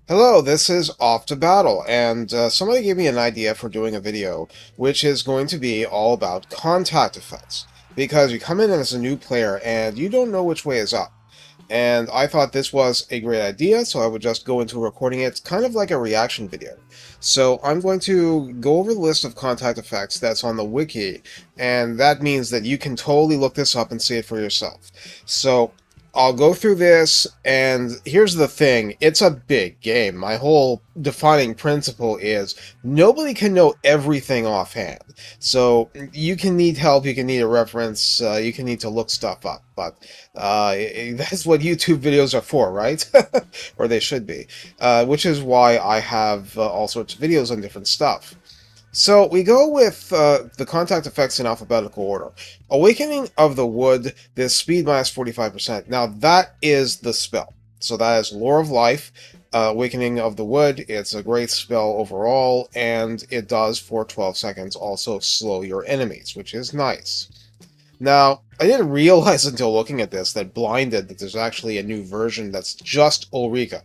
Hello, this is Off to Battle, and somebody gave me an idea for doing a video, which is going to be all about contact effects. Because you come in as a new player and you don't know which way is up. And I thought this was a great idea, so I would just go into recording it kind of like a reaction video. So I'm going to go over the list of contact effects that's on the wiki, and that means that you can totally look this up and see it for yourself. So I'll go through this, and here's the thing. It's a big game. My whole defining principle is nobody can know everything offhand. So you can need help, you can need a reference, you can need to look stuff up, but that's what YouTube videos are for, right? Or they should be. Which is why I have all sorts of videos on different stuff. So we go with the contact effects in alphabetical order. Awakening of the Wood, this speed minus 45%. Now that is the spell. So that is Lore of Life. Awakening of the Wood, it's a great spell overall, and it does for 12 seconds also slow your enemies, which is nice. Now, I didn't realize until looking at this that Blinded that there's actually a new version that's just Ulrika.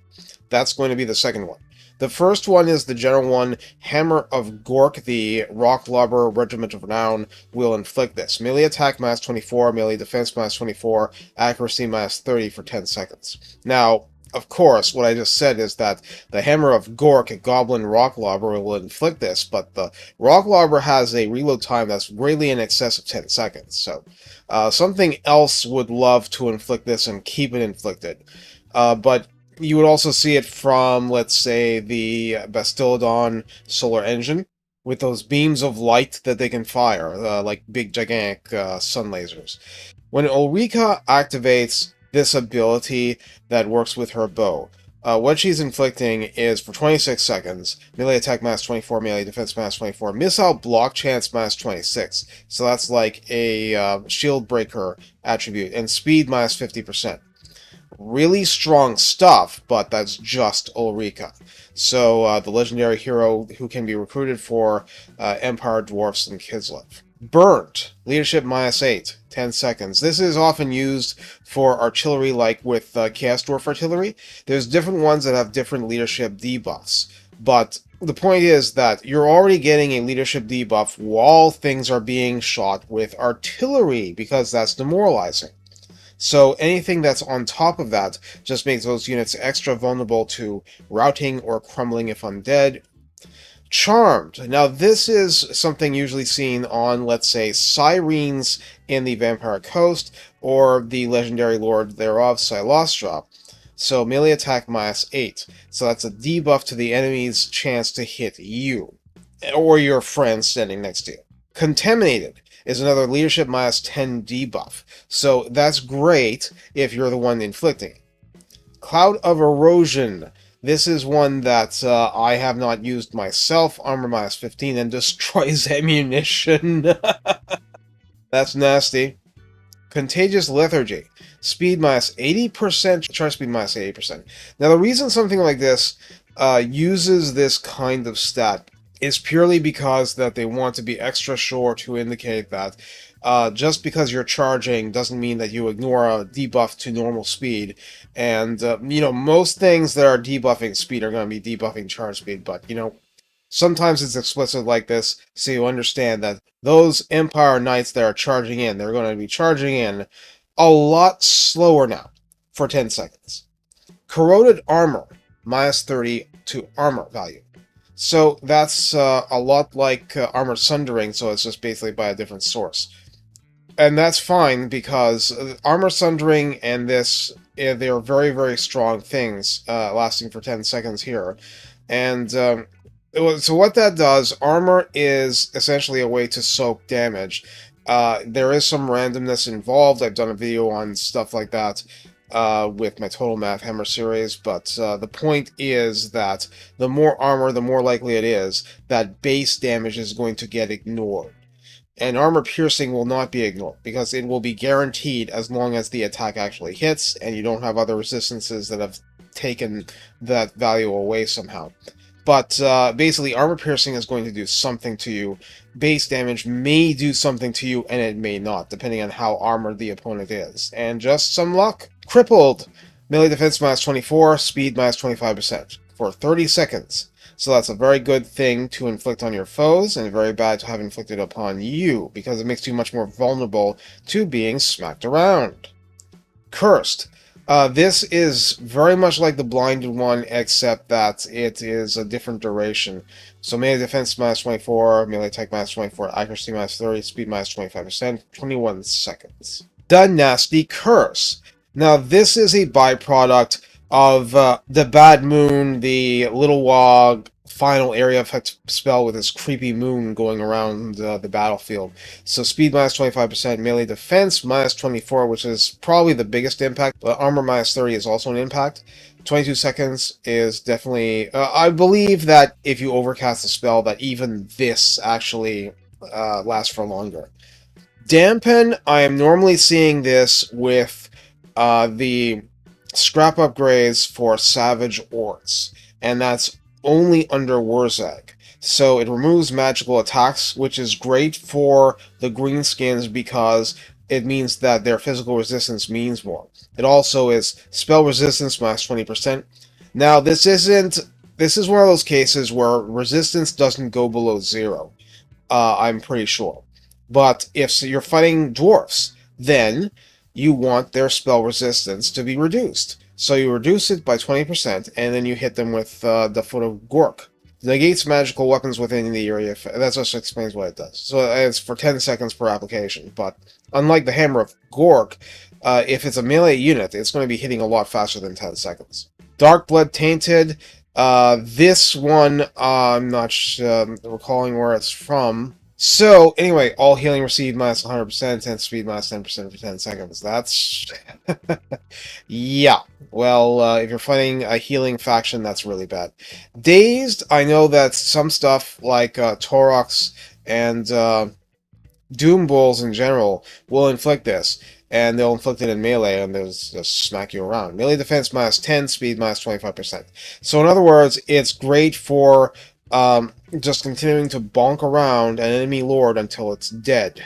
That's going to be the second one. The first one is the general one. Hammer of Gork, the Rock Lubber Regiment of Renown, will inflict this. Melee attack minus 24, melee defense minus 24, accuracy minus 30 for 10 seconds. Now, of course, what I just said is that the Hammer of Gork, a Goblin Rock Lobber, will inflict this, but the Rock Lobber has a reload time that's greatly in excess of 10 seconds, so something else would love to inflict this and keep it inflicted. But you would also see it from, let's say, the Bastiladon solar engine, with those beams of light that they can fire, like big, gigantic sun lasers. When Ulrika activates this ability that works with her bow, what she's inflicting is for 26 seconds, melee attack minus 24, melee defense minus 24, missile block chance minus 26. So that's like a shield breaker attribute, and speed minus 50%. Really strong stuff, but that's just Ulrika. So the legendary hero who can be recruited for Empire Dwarfs and Kislev. Burnt, leadership minus 8, 10 seconds. This is often used for artillery, like with Chaos Dwarf artillery. There's different ones that have different leadership debuffs, but the point is that you're already getting a leadership debuff while things are being shot with artillery, because that's demoralizing. So anything that's on top of that just makes those units extra vulnerable to routing or crumbling if undead. Charmed. Now this is something usually seen on, let's say, Sirens in the Vampire Coast, or the legendary lord thereof, Silostra. So melee attack minus 8. So that's a debuff to the enemy's chance to hit you, or your friend standing next to you. Contaminated is another leadership minus 10 debuff. So that's great if you're the one inflicting it. Cloud of Erosion. This is one that I have not used myself. Armor minus 15 and destroys ammunition. That's nasty. Contagious Lethargy. Speed minus 80%, charge speed minus 80%. Now the reason something like this uses this kind of stat is purely because that they want to be extra sure to indicate that just because you're charging doesn't mean that you ignore a debuff to normal speed. And, most things that are debuffing speed are going to be debuffing charge speed, but, sometimes it's explicit like this, so you understand that those Empire Knights that are charging in, they're going to be charging in a lot slower now for 10 seconds. Corroded Armor, minus 30 to armor value. So that's a lot like Armor Sundering, so it's just basically by a different source. And that's fine, because Armor Sundering and this, they are very, very strong things, lasting for 10 seconds here. And so what that does, armor is essentially a way to soak damage. There is some randomness involved. I've done a video on stuff like that with my Total Mathhammer series, but the point is that the more armor, the more likely it is that base damage is going to get ignored. And armor piercing will not be ignored, because it will be guaranteed as long as the attack actually hits, and you don't have other resistances that have taken that value away somehow. But basically, armor piercing is going to do something to you. Base damage may do something to you, and it may not, depending on how armored the opponent is. And just some luck. Crippled. Melee defense minus 24, speed minus 25%. for 30 seconds. So that's a very good thing to inflict on your foes, and very bad to have inflicted upon you, because it makes you much more vulnerable to being smacked around. Cursed. This is very much like the blinded one, except that it is a different duration. So melee defense minus 24, melee attack minus 24, accuracy minus 30, speed minus 25%, 21 seconds. The Nasty Curse. Now this is a byproduct of the Bad Moon, the Little Wog final area effect spell with this creepy moon going around the battlefield. So speed minus 25%, melee defense minus 24, which is probably the biggest impact, but armor minus 30 is also an impact. 22 seconds is definitely... I believe that if you overcast the spell, that even this actually lasts for longer. Dampen, I am normally seeing this with the scrap upgrades for Savage Orcs, and that's only under Wurzag. So it removes magical attacks, which is great for the greenskins because it means that their physical resistance means more. It also is spell resistance minus 20%. Now, this is one of those cases where resistance doesn't go below 0. I'm pretty sure. But if you're fighting dwarfs, then you want their spell resistance to be reduced. So you reduce it by 20%, and then you hit them with the Foot of Gork. Negates magical weapons within the area. That just explains what it does. So it's for 10 seconds per application, but unlike the Hammer of Gork, if it's a melee unit, it's going to be hitting a lot faster than 10 seconds. Dark Blood Tainted. This one, I'm not recalling where it's from. So, anyway, all healing received minus 100%, 10 speed minus 10% for 10 seconds. That's... yeah. Well, if you're fighting a healing faction, that's really bad. Dazed, I know that some stuff like Taurox and Doom Bulls in general will inflict this. And they'll inflict it in melee, and they'll just smack you around. Melee defense minus 10, speed minus 25%. So in other words, it's great for just continuing to bonk around an enemy lord until it's dead.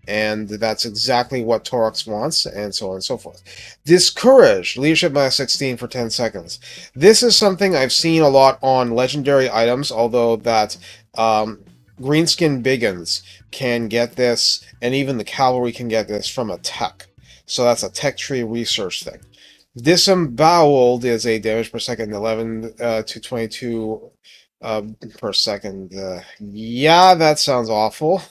And that's exactly what Taurox wants, and so on and so forth. Discourage, leadership minus 16 for 10 seconds. This is something I've seen a lot on legendary items, although that Greenskin Biggins can get this, and even the cavalry can get this from a tech. So that's a tech tree research thing. Disemboweled is a damage per second, 11 to 22 per second. Yeah, that sounds awful.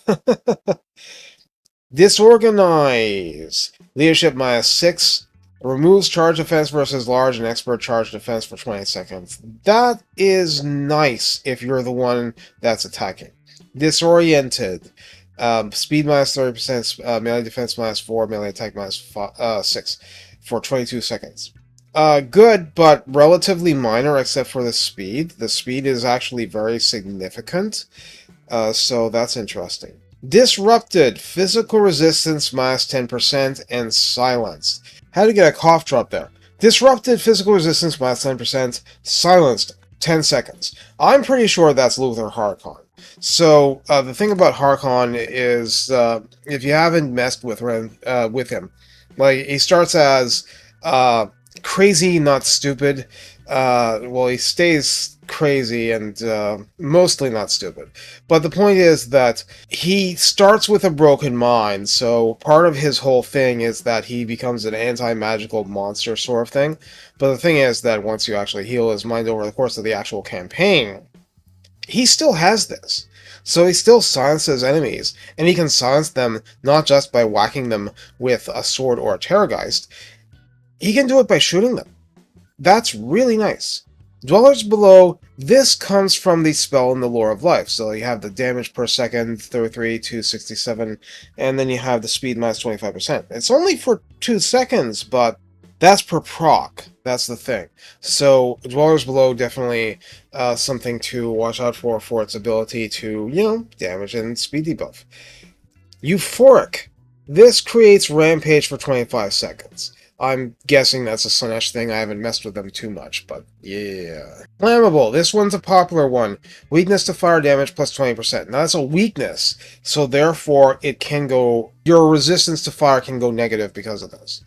Disorganize. Leadership minus 6. Removes charge defense versus large and expert charge defense for 20 seconds. That is nice if you're the one that's attacking. Disoriented. Speed minus 30%, melee defense minus 4, melee attack minus 6 for 22 seconds. Good, but relatively minor except for the speed. The speed is actually very significant, so that's interesting. Disrupted, physical resistance minus 10% and silenced. How to get a cough drop there. Disrupted, physical resistance minus 10%, silenced, 10 seconds. I'm pretty sure that's Luther Harkon. So, the thing about Harkon is, if you haven't messed with him, like, he starts as crazy, not stupid. Well, he stays crazy and mostly not stupid. But the point is that he starts with a broken mind, so part of his whole thing is that he becomes an anti-magical monster sort of thing. But the thing is that once you actually heal his mind over the course of the actual campaign, he still has this. So he still silences enemies, and he can silence them not just by whacking them with a sword or a terrorgeist. He can do it by shooting them. That's really nice. Dwellers Below, this comes from the spell in the Lore of Life. So you have the damage per second, 33 to 67, and then you have the speed minus 25%. It's only for 2 seconds, but that's per proc. That's the thing. So Dwellers Below, definitely something to watch out for its ability to, damage and speed debuff. Euphoric. This creates Rampage for 25 seconds. I'm guessing that's a Slanesh thing. I haven't messed with them too much, but yeah. Flammable. This one's a popular one. Weakness to fire damage plus 20%. Now that's a weakness, so therefore it can go... Your resistance to fire can go negative because of this.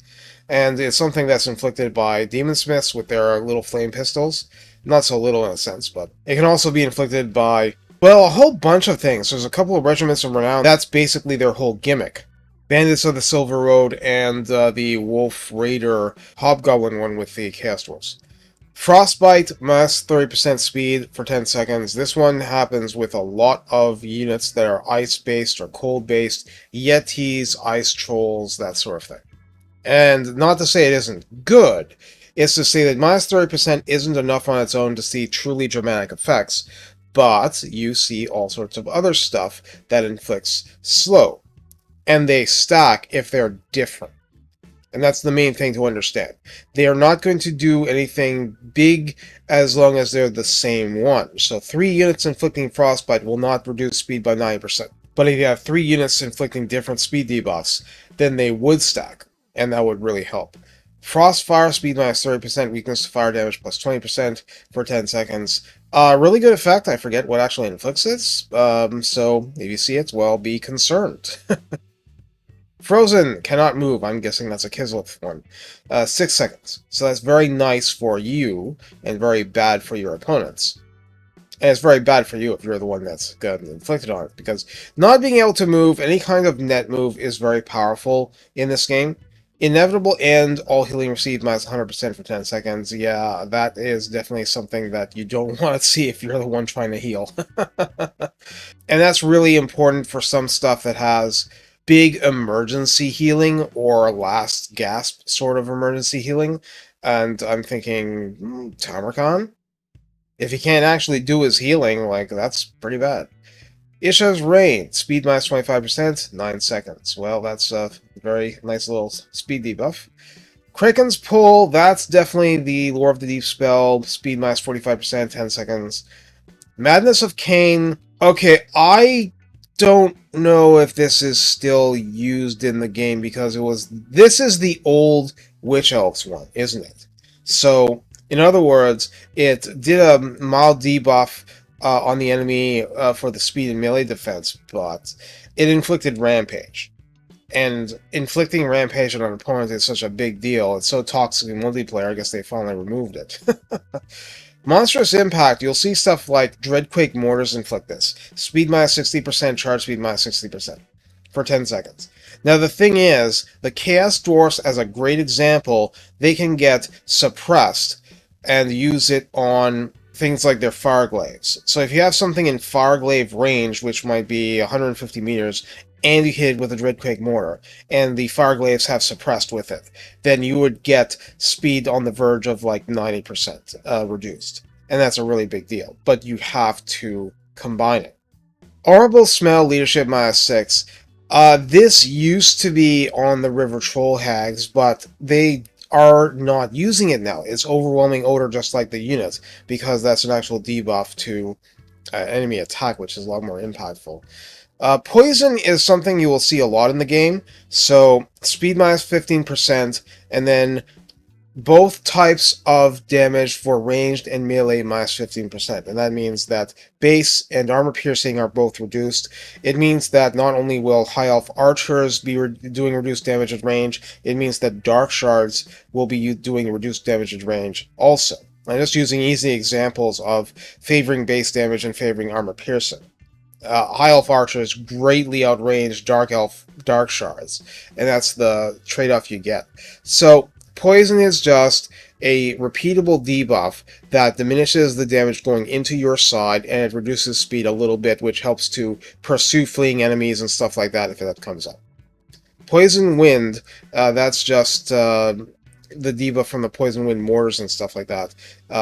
And it's something that's inflicted by demon smiths with their little flame pistols. Not so little in a sense, but it can also be inflicted by, well, a whole bunch of things. There's a couple of regiments of renown. That's basically their whole gimmick. Bandits of the Silver Road and the Wolf Raider Hobgoblin one with the Chaos Dwarfs. Frostbite, minus 30% speed for 10 seconds. This one happens with a lot of units that are ice-based or cold-based, Yetis, ice trolls, that sort of thing. And not to say it isn't good, it's to say that minus 30% isn't enough on its own to see truly dramatic effects, but you see all sorts of other stuff that inflicts slow. And they stack if they're different. And that's the main thing to understand. They are not going to do anything big as long as they're the same one. So 3 units inflicting Frostbite will not reduce speed by 90%. But if you have 3 units inflicting different speed debuffs, then they would stack, and that would really help. Frost Fire, speed minus 30%, weakness to fire damage plus 20% for 10 seconds. Really good effect. I forget what actually inflicts it. So if you see it, well, be concerned. Frozen, cannot move. I'm guessing that's a Kislev one. 6 seconds. So that's very nice for you, and very bad for your opponents. And it's very bad for you if you're the one that's gotten inflicted on it, because not being able to move, any kind of net move, is very powerful in this game. Inevitable End, all healing received minus 100% for 10 seconds. Yeah, that is definitely something that you don't want to see if you're the one trying to heal. And that's really important for some stuff that has big emergency healing or last gasp sort of emergency healing. And I'm thinking, Tamarkan? If he can't actually do his healing, like, that's pretty bad. Isha's Rain, speed minus 25%, 9 seconds. Well, that's a very nice little speed debuff. Kraken's Pull, that's definitely the Lore of the Deep spell, speed minus 45%, 10 seconds. Madness of Cain, okay, I don't know if this is still used in the game because this is the old Witch Elves one, isn't it? So, in other words, it did a mild debuff on the enemy for the speed and melee defense, but it inflicted Rampage. And inflicting Rampage on an opponent is such a big deal. It's so toxic in multiplayer, I guess they finally removed it. Monstrous Impact, you'll see stuff like Dreadquake Mortars inflict this. Speed minus 60%, charge speed minus 60% for 10 seconds. Now the thing is, the Chaos Dwarfs, as a great example, they can get suppressed and use it on things like their Fireglaves. So if you have something in Fireglaive range, which might be 150 meters, and you hit it with a Dreadquake Mortar, and the Fireglaves have suppressed with it, then you would get speed on the verge of like 90% reduced. And that's a really big deal. But you have to combine it. Horrible Smell, leadership minus 6. This used to be on the River Troll Hags, but they are not using it now. It's Overwhelming Odor just like the unit, because that's an actual debuff to enemy attack, which is a lot more impactful. Poison is something you will see a lot in the game, so speed minus 15%, and then both types of damage for ranged and melee minus 15%, and that means that base and armor piercing are both reduced. It means that not only will high elf archers be doing reduced damage at range, it means that dark shards will be doing reduced damage at range also. I'm just using easy examples of favoring base damage and favoring armor piercing. High Elf Archers greatly outrange Dark Elf Dark Shards, and that's the trade-off you get. So, Poison is just a repeatable debuff that diminishes the damage going into your side, and it reduces speed a little bit, which helps to pursue fleeing enemies and stuff like that if that comes up. Poison Wind, that's just the debuff from the Poison Wind mortars and stuff like that,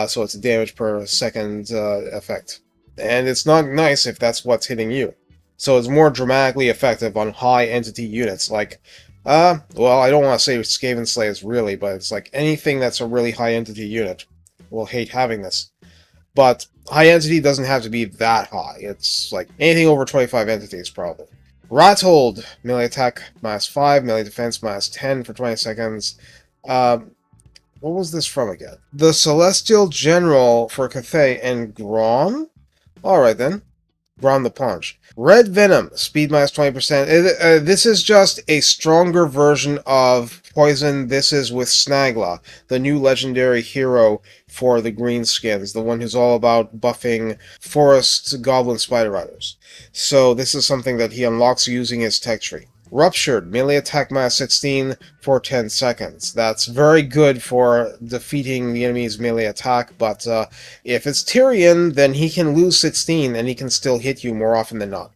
so it's a damage per second effect. And it's not nice if that's what's hitting you. So it's more dramatically effective on high entity units, like, well, I don't want to say Skaven Slaves really, but it's like anything that's a really high entity unit will hate having this. But high entity doesn't have to be that high. It's like anything over 25 entities, probably. Rattled, melee attack minus 5, melee defense minus 10 for 20 seconds. What was this from again? The Celestial General for Cathay and Grom? Alright then. Ground the punch. Red Venom, speed minus 20%. This is just a stronger version of Poison. This is with Snagla, the new legendary hero for the Greenskins, the one who's all about buffing forest goblin spider riders. So this is something that he unlocks using his tech tree. Ruptured, melee attack minus 16 for 10 seconds. That's very good for defeating the enemy's melee attack, but if it's Tyrion, then he can lose 16 and he can still hit you more often than not.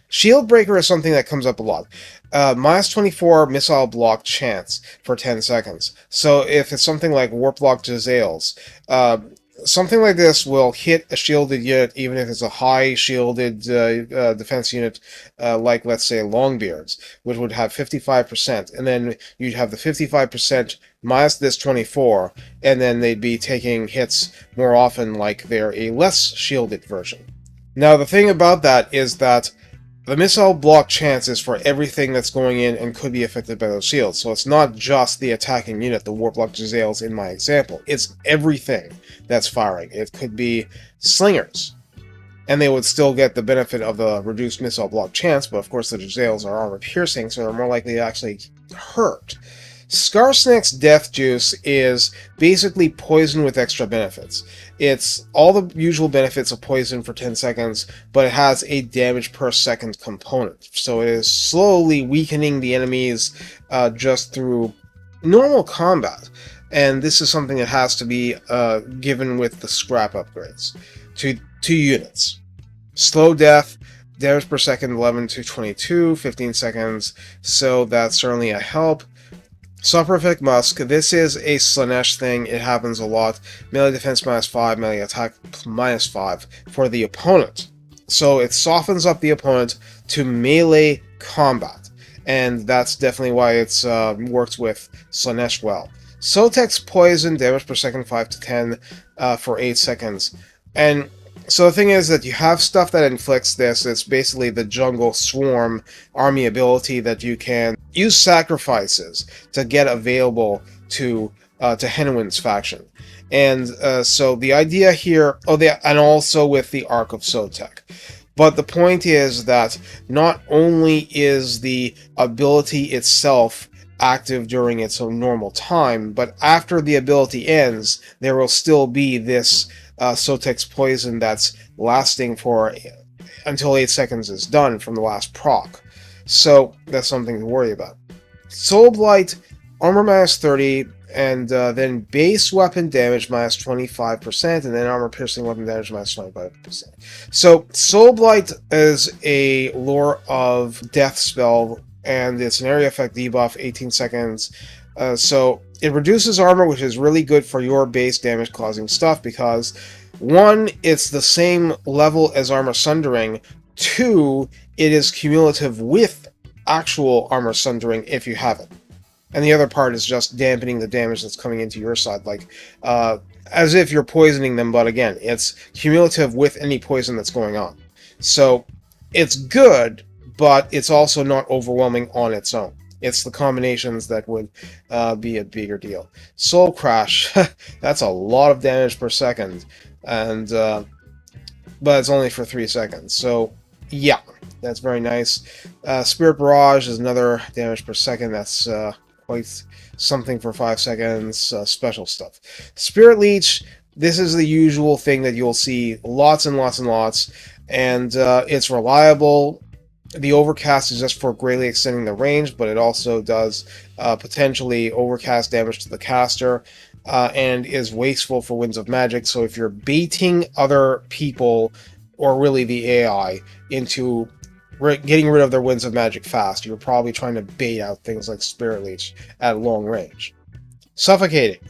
Shield Breaker is something that comes up a lot. Minus 24 missile block chance for 10 seconds. So if it's something like Warp Block Jezzail's, something like this will hit a shielded unit even if it's a high shielded defense unit, like, let's say, Longbeards, which would have 55%, and then you'd have the 55% minus this 24, and then they'd be taking hits more often like they're a less shielded version. Now, the thing about that is that the missile block chance is for everything that's going in and could be affected by those shields. So it's not just the attacking unit, the Warp Block Jezzail's in my example. It's everything that's firing. It could be slingers, and they would still get the benefit of the reduced missile block chance, but of course the Jezzail's are armor piercing, so they're more likely to actually hurt. Scarsnake's Death Juice is basically poison with extra benefits. It's all the usual benefits of poison for 10 seconds, but it has a damage per second component. So it is slowly weakening the enemies just through normal combat. And this is something that has to be given with the scrap upgrades to 2 units. Slow Death, damage per second 11 to 22, 15 seconds, so that's certainly a help. Soporific Musk, this is a Slanesh thing, it happens a lot. Melee defense minus 5, melee attack minus 5 for the opponent. So it softens up the opponent to melee combat, and that's definitely why it's works with Slanesh well. Sotek's Poison, damage per second 5 to 10 for 8 seconds. And so the thing is that you have stuff that inflicts this. It's basically the Jungle Swarm army ability that you can use sacrifices to get available to Henwin's faction. And so the idea here, and also with the Arc of Sotek. But the point is that not only is the ability itself active during its own normal time, but after the ability ends, there will still be this Sotek's Poison that's lasting for until 8 seconds is done from the last proc. So that's something to worry about. Soul Blight, armor minus 30, and then base weapon damage minus 25%, and then armor piercing weapon damage minus 25%. So Soul Blight is a Lore of Death spell, and it's an area effect debuff, 18 seconds. So it reduces armor, which is really good for your base damage causing stuff, because 1, it's the same level as Armor Sundering, 2, it is cumulative with actual Armor Sundering if you have it. And the other part is just dampening the damage that's coming into your side, like as if you're poisoning them, but again, it's cumulative with any poison that's going on. So it's good, but it's also not overwhelming on its own. It's the combinations that would be a bigger deal. Soul Crash, that's a lot of damage per second, and but it's only for 3 seconds. So yeah, that's very nice. Spirit Barrage is another damage per second. That's quite something for 5 seconds. Special stuff. Spirit Leech, this is the usual thing that you'll see lots and lots and lots, and it's reliable. The Overcast is just for greatly extending the range, but it also does potentially overcast damage to the caster, and is wasteful for Winds of Magic. So if you're baiting other people, or really the AI, into getting rid of their Winds of Magic fast, you're probably trying to bait out things like Spirit Leech at long range. Suffocating.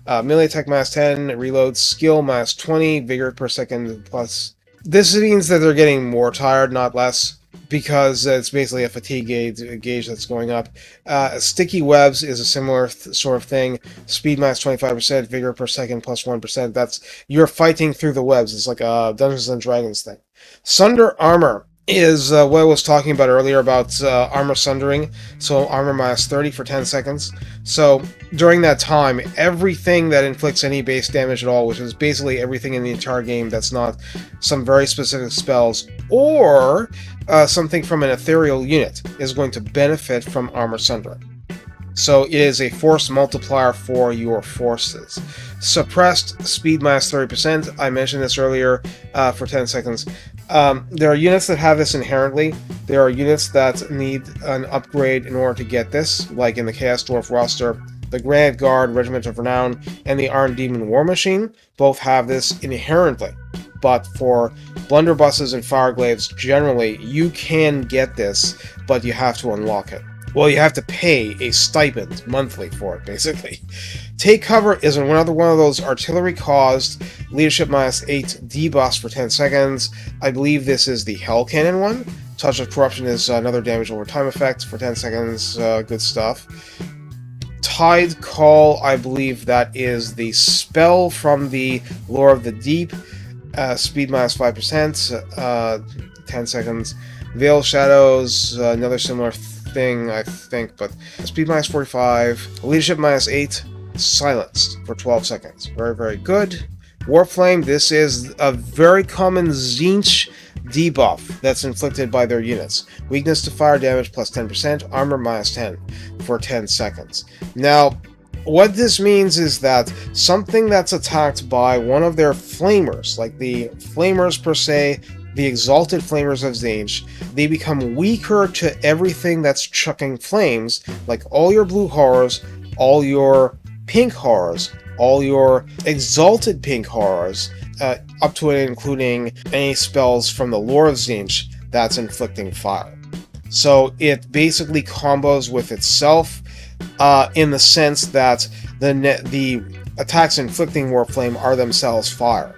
Melee attack minus 10, reload skill minus 20, vigor per second plus. This means that they're getting more tired, not less, because it's basically a fatigue gauge that's going up. Sticky Webs is a similar sort of thing. Speed minus 25%, vigor per second plus 1%. You're fighting through the webs. It's like a Dungeons and Dragons thing. Sunder Armor. is what I was talking about earlier about armor sundering. So armor minus 30 for 10 seconds. So during that time, everything that inflicts any base damage at all, which is basically everything in the entire game that's not some very specific spells or something from an ethereal unit, is going to benefit from armor sundering. So it is a force multiplier for your forces. Suppressed speed minus 30%. I mentioned this earlier for 10 seconds. There are units that have this inherently. There are units that need an upgrade in order to get this, like in the Chaos Dwarf roster. The Granite Guard, Regiment of Renown, and the Iron Demon War Machine both have this inherently. But for blunderbusses and fireglaives, generally, you can get this, but you have to unlock it. Well, you have to pay a stipend monthly for it, basically. Take Cover is another one of those artillery-caused leadership minus 8 debuffs for 10 seconds. I believe this is the Hell Cannon one. Touch of Corruption is another damage over time effect for 10 seconds. Good stuff. Tide Call, I believe that is the spell from the Lore of the Deep. Speed minus 5%. 10 seconds. Veil Shadows, another similar thing, I think, but speed minus 45, leadership minus 8, silenced for 12 seconds. Very, very good. Warflame, this is a very common Tzeentch debuff that's inflicted by their units. Weakness to fire damage plus 10%, armor minus 10 for 10 seconds. Now, what this means is that something that's attacked by one of their flamers, like the flamers per se, the exalted flamers of Tzeentch, they become weaker to everything that's chucking flames, like all your blue horrors, all your pink horrors, all your exalted pink horrors, up to and including any spells from the lore of Tzeentch that's inflicting fire. So it basically combos with itself in the sense that the attacks inflicting Warflame are themselves fire.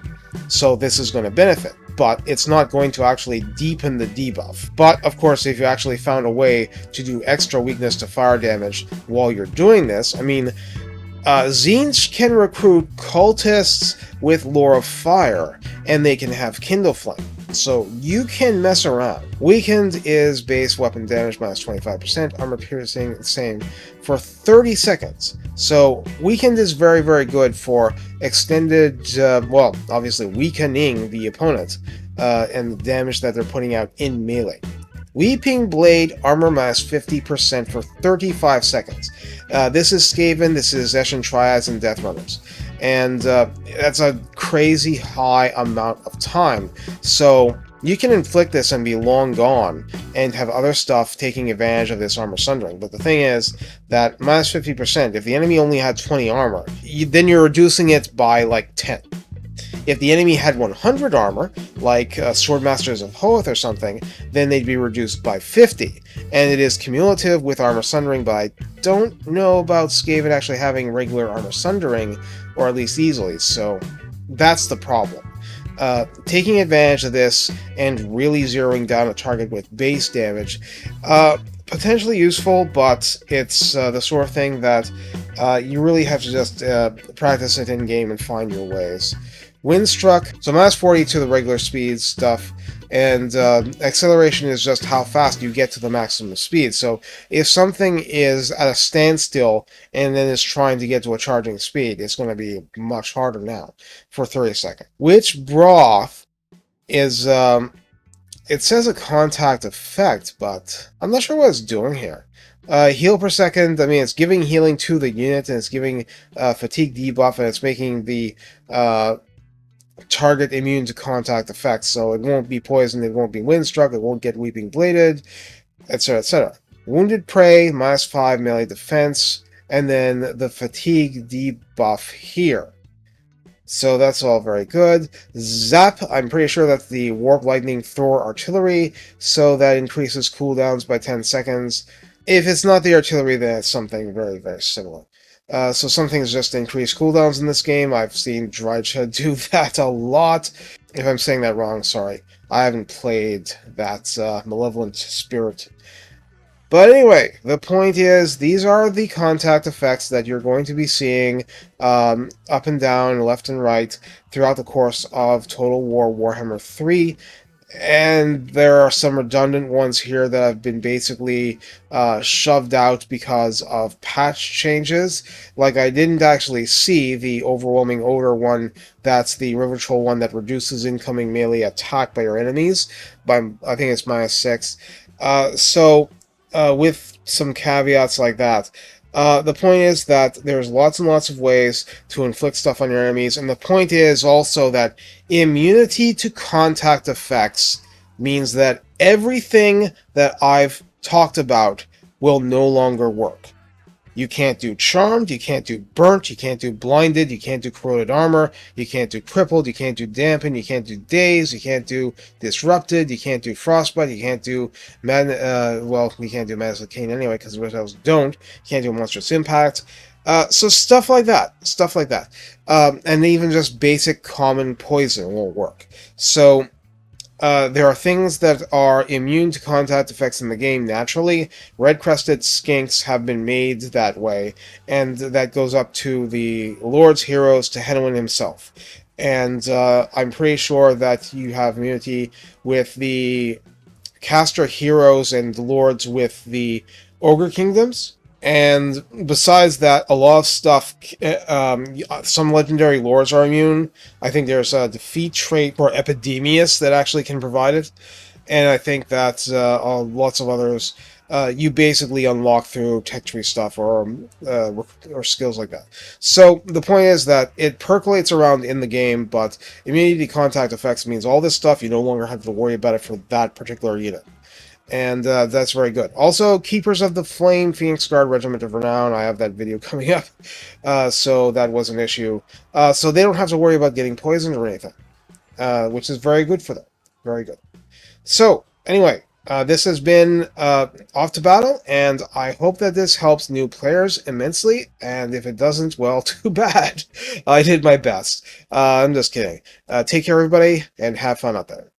So this is going to benefit, but it's not going to actually deepen the debuff. But, of course, if you actually found a way to do extra weakness to fire damage while you're doing this, I mean, Tzeentch can recruit cultists with Lore of Fire, and they can have Kindle Flame. So you can mess around. Weakened is base weapon damage minus 25%, armor piercing the same for 30 seconds. So Weakened is very, very good for extended, well, obviously weakening the opponent and the damage that they're putting out in melee. Weeping Blade, armor minus 50% for 35 seconds. This is Skaven, this is Eshin Triads, and Death Runners. And that's a crazy high amount of time. So you can inflict this and be long gone, and have other stuff taking advantage of this armor sundering. But the thing is that minus 50%, if the enemy only had 20 armor, then you're reducing it by like 10. If the enemy had 100 armor, like Swordmasters of Hoth or something, then they'd be reduced by 50. And it is cumulative with armor sundering, but I don't know about Skaven actually having regular armor sundering, or at least easily, so that's the problem. Taking advantage of this and really zeroing down a target with base damage, potentially useful, but it's the sort of thing that you really have to just practice it in-game and find your ways. Windstruck, so minus 40 to the regular speed stuff, and acceleration is just how fast you get to the maximum speed. So if something is at a standstill and then is trying to get to a charging speed, it's going to be much harder now for 30 seconds. Witch Broth is, it says a contact effect, but I'm not sure what it's doing here. Heal per second, I mean, it's giving healing to the unit, and it's giving fatigue debuff, and it's making the target immune to contact effects, so it won't be poisoned, it won't be windstruck, it won't get weeping bladed, etc., etc. Wounded Prey, minus 5 melee defense, and then the fatigue debuff here. So that's all very good. Zap, I'm pretty sure that's the Warp Lightning Thor artillery, so that increases cooldowns by 10 seconds. If it's not the artillery, then it's something very, very similar. So some things just increase cooldowns in this game. I've seen Drydshed do that a lot. If I'm saying that wrong, sorry. I haven't played that Malevolent Spirit. But anyway, the point is, these are the contact effects that you're going to be seeing up and down, left and right, throughout the course of Total War Warhammer 3. And there are some redundant ones here that have been basically shoved out because of patch changes. Like, I didn't actually see the overwhelming odor one. That's the River Troll one that reduces incoming melee attack by your enemies by, I think it's -6. With some caveats like that. The point is that there's lots and lots of ways to inflict stuff on your enemies, and the point is also that immunity to contact effects means that everything that I've talked about will no longer work. You can't do charmed, you can't do burnt, you can't do blinded, you can't do corroded armor, you can't do crippled, you can't do dampen, you can't do daze, you can't do disrupted, you can't do frostbite, you can't do you can't do Madness of Cain anyway because the rest of don't. You can't do monstrous impact. So stuff like that, and even just basic common poison won't work. So there are things that are immune to contact effects in the game naturally. Red-crested skinks have been made that way, and that goes up to the Lord's heroes, to Henwin himself. And I'm pretty sure that you have immunity with the caster heroes and lords with the Ogre Kingdoms. And besides that, a lot of stuff, some legendary lords are immune. I think there's a defeat trait for Epidemius that actually can provide it. And I think that lots of others you basically unlock through tech tree stuff or skills like that. So the point is that it percolates around in the game, but immunity to contact effects means all this stuff, you no longer have to worry about it for that particular unit. And that's very good. Also, Keepers of the Flame, Phoenix Guard, Regiment of Renown. I have that video coming up, so that was an issue. So they don't have to worry about getting poisoned or anything, which is very good for them. Very good. So, anyway, this has been Off to Battle, and I hope that this helps new players immensely, and if it doesn't, well, too bad. I did my best. I'm just kidding. Take care, everybody, and have fun out there.